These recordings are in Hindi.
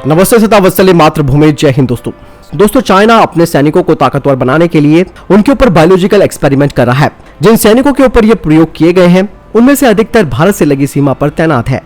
नमस्ते सदा वत्सले मातृभूमि, जय हिंद। दोस्तों चाइना अपने सैनिकों को ताकतवर बनाने के लिए उनके ऊपर बायोलॉजिकल एक्सपेरिमेंट कर रहा है। जिन सैनिकों के ऊपर ये प्रयोग किए गए हैं उनमें से अधिकतर भारत से लगी सीमा पर तैनात है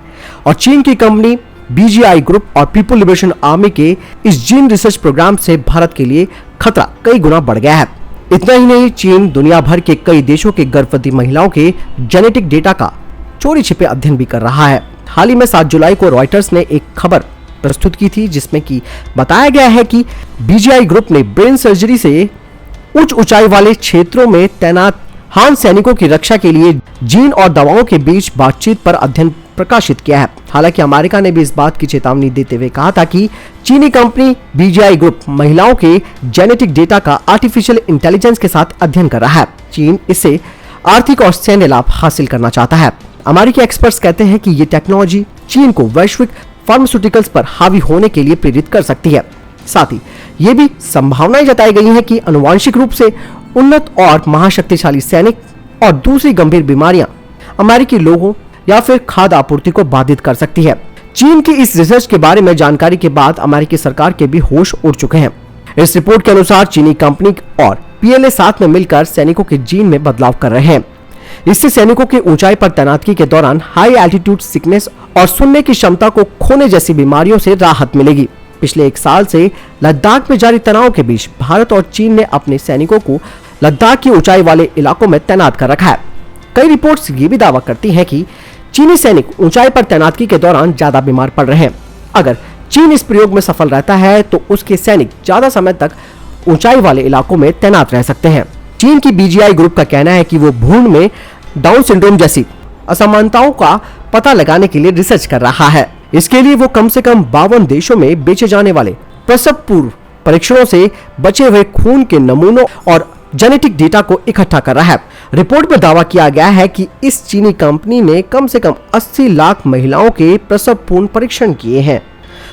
और चीन की कंपनी बीजीआई ग्रुप और पीपल लिबरेशन आर्मी के इस जीन रिसर्च प्रोग्राम से भारत के लिए खतरा कई गुना बढ़ गया है। इतना ही नहीं, चीन दुनिया भर के कई देशों के गर्भवती महिलाओं के जेनेटिक डेटा का चोरी छिपे अध्ययन भी कर रहा है। हाल ही में 7 जुलाई को रॉयटर्स ने एक खबर प्रस्तुत की थी जिसमें कि बताया गया है कि बीजीआई ग्रुप ने ब्रेन सर्जरी से उच्च ऊंचाई वाले क्षेत्रों में तैनात हान सैनिकों की रक्षा के लिए जीन और दवाओं के बीच बातचीत पर अध्ययन प्रकाशित किया है। हालांकि अमेरिका ने भी इस बात की चेतावनी देते हुए कहा था कि चीनी कंपनी बीजीआई ग्रुप महिलाओं के जेनेटिक डेटा का आर्टिफिशियल इंटेलिजेंस के साथ अध्ययन कर रहा है। चीन इससे आर्थिक और सैन्य लाभ हासिल करना चाहता है। अमेरिकी एक्सपर्ट्स कहते हैं कि ये टेक्नोलॉजी चीन को वैश्विक फार्मास्यूटिकल्स पर हावी होने के लिए प्रेरित कर सकती है। साथ ही ये भी संभावनाएं जताई गई हैं कि आनुवांशिक रूप से उन्नत और महाशक्तिशाली सैनिक और दूसरी गंभीर बीमारियां अमेरिकी लोगों या फिर खाद्य आपूर्ति को बाधित कर सकती है। चीन की इस रिसर्च के बारे में जानकारी के बाद अमेरिकी सरकार के भी होश उड़ चुके हैं। इस रिपोर्ट के अनुसार चीनी कंपनी और पीएलए साथ में मिलकर सैनिकों के जीन में बदलाव कर रहे हैं। इससे सैनिकों के ऊंचाई पर तैनाती के दौरान हाई एल्टीट्यूड सिकनेस और सुनने की क्षमता को खोने जैसी बीमारियों से राहत मिलेगी। पिछले 1 साल से लद्दाख में जारी तनाव के बीच भारत और चीन ने अपने सैनिकों को लद्दाख की ऊंचाई वाले इलाकों में तैनात कर रखा है। कई रिपोर्ट्स ये भी दावा करती हैं कि चीनी सैनिक ऊंचाई पर तैनाती के दौरान ज्यादा बीमार पड़ रहे हैं। अगर चीन इस प्रयोग में सफल रहता है तो उसके सैनिक ज्यादा समय तक ऊंचाई वाले इलाकों में तैनात रह सकते हैं। चीन की बीजीआई ग्रुप का कहना है कि वो भ्रूण में डाउन सिंड्रोम जैसी असमानताओं का पता लगाने के लिए रिसर्च कर रहा है। इसके लिए वो कम से कम 52 देशों में बेचे जाने वाले प्रसव पूर्व परीक्षणों से बचे हुए खून के नमूनों और जेनेटिक डेटा को इकट्ठा कर रहा है। रिपोर्ट में दावा किया गया है कि इस चीनी कंपनी ने कम से कम 80 लाख महिलाओं के प्रसव पूर्व परीक्षण किए हैं।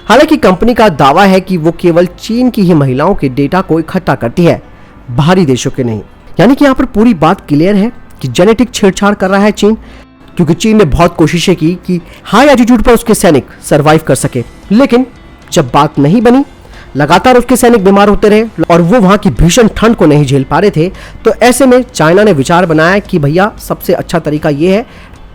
हालांकि कंपनी का दावा है कि वो केवल चीन की ही महिलाओं के डेटा को इकट्ठा करती है, बाहरी देशों के नहीं। यानी कि यहाँ पर पूरी बात क्लियर है कि जेनेटिक छेड़छाड़ कर रहा है चीन, क्योंकि चीन ने बहुत कोशिशें की कि हाई एल्टीट्यूड पर उसके सैनिक सरवाइव कर सके, लेकिन जब बात नहीं बनी, लगातार उसके सैनिक बीमार होते रहे और वो वहां की भीषण ठंड को नहीं झेल पा रहे थे। तो ऐसे में चाइना ने विचार बनाया कि भैया सबसे अच्छा तरीका ये है,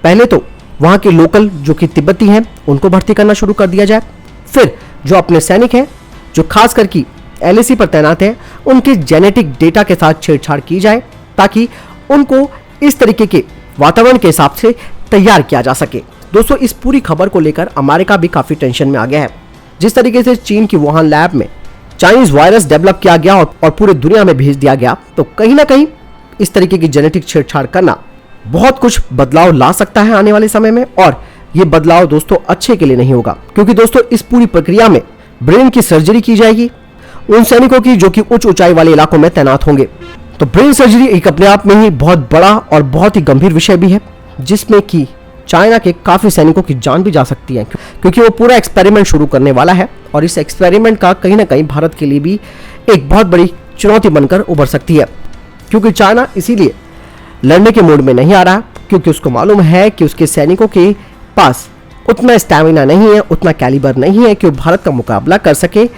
पहले तो वहां के लोकल जो कि तिब्बती हैं उनको भर्ती करना शुरू कर दिया जाए, फिर जो अपने सैनिक हैं जो खास करके एलएसी पर तैनात हैं उनके जेनेटिक डेटा के साथ छेड़छाड़ की जाए ताकि उनको इस तरीके के वातावरण के हिसाब से तैयार किया जा सके। दोस्तों इस पूरी खबर को लेकर अमेरिका भी काफी टेंशन में आ गया है। जिस तरीके से चीन की वुहान लैब में चाइनीज वायरस डेवलप किया गया और पूरे दुनिया में भेज दिया गया, तो कहीं ना कहीं इस तरीके की जेनेटिक छेड़छाड़ करना बहुत कुछ बदलाव ला सकता है आने वाले समय में। और ये बदलाव दोस्तों अच्छे के लिए नहीं होगा, क्योंकि दोस्तों इस पूरी प्रक्रिया में ब्रेन की सर्जरी की जाएगी उन सैनिकों की जो कि उच्च ऊंचाई वाले इलाकों में तैनात होंगे। तो ब्रेन सर्जरी एक अपने आप में ही बहुत बड़ा और बहुत ही गंभीर विषय भी है, जिसमें कि चाइना के काफी सैनिकों की जान भी जा सकती है, क्योंकि वो पूरा एक्सपेरिमेंट शुरू करने वाला है और इस एक्सपेरिमेंट का कहीं ना कहीं भारत के लिए भी एक बहुत बड़ी चुनौती बनकर उभर सकती है। क्योंकि चाइना इसीलिए लड़ने के मूड में नहीं आ रहा, क्योंकि उसको मालूम है कि उसके सैनिकों के पास उतना स्टैमिना नहीं है, उतना कैलिबर नहीं है कि वो भारत का मुकाबला कर सके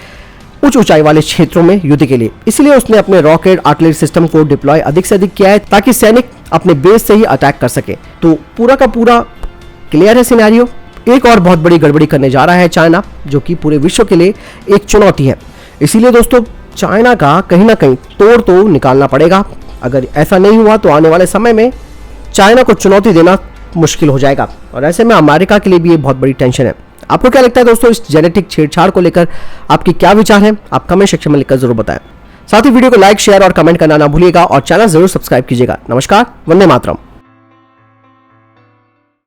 उच्च ऊंचाई वाले क्षेत्रों में युद्ध के लिए। इसलिए उसने अपने रॉकेट आर्टिलरी सिस्टम को डिप्लॉय अधिक से अधिक किया है ताकि सैनिक अपने बेस से ही अटैक कर सके। तो पूरा का पूरा क्लियर है सिनेरियो। एक और बहुत बड़ी गड़बड़ी करने जा रहा है चाइना, जो कि पूरे विश्व के लिए एक चुनौती है। इसीलिए दोस्तों चाइना का कहीं ना कहीं तोड़ तो निकालना पड़ेगा। अगर ऐसा नहीं हुआ तो आने वाले समय में चाइना को चुनौती देना मुश्किल हो जाएगा और ऐसे में अमेरिका के लिए भी ये बहुत बड़ी टेंशन है। आपको क्या लगता है दोस्तों इस जेनेटिक छेड़छाड़ को लेकर आपके क्या विचार हैं? आप कमेंट सेक्शन में लिखकर जरूर बताएं। साथ ही वीडियो को लाइक, शेयर और कमेंट करना ना भूलिएगा और चैनल जरूर सब्सक्राइब कीजिएगा। नमस्कार, वंदे मातरम।